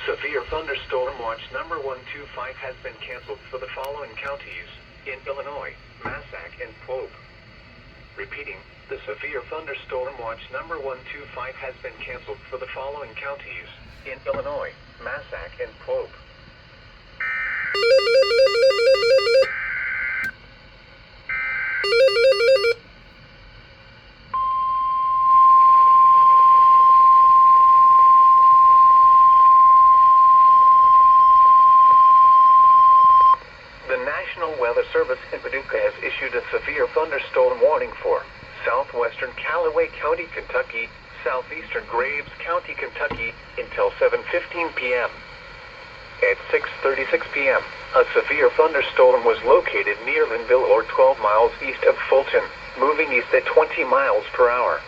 Severe thunderstorm watch number 125 has been canceled for the following counties in Illinois, Massac, and Pope. Repeating, the severe thunderstorm watch number 125 has been canceled for the following counties in Illinois, Massac, and Pope. The National Weather Service in Paducah has issued a severe thunderstorm warning for southwestern Callaway County, Kentucky, southeastern Graves County, Kentucky, until 7:15 p.m. At 6:36 p.m., a severe thunderstorm was located near Linville or 12 miles east of Fulton, moving east at 20 miles per hour.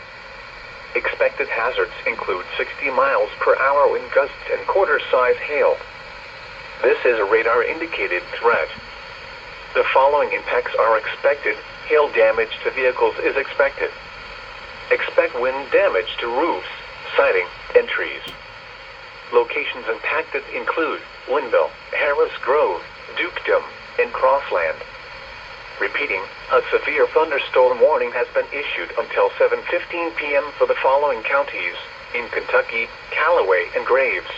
Expected hazards include 60 miles per hour wind gusts and quarter-size hail. This is a radar-indicated threat. The following impacts are expected. Hail damage to vehicles is expected. Expect wind damage to roofs, siding, and trees. Locations impacted include Linville, Harris Grove, Dukedom, and Crossland. Repeating, a severe thunderstorm warning has been issued until 7:15 p.m. for the following counties in Kentucky, Callaway, and Graves.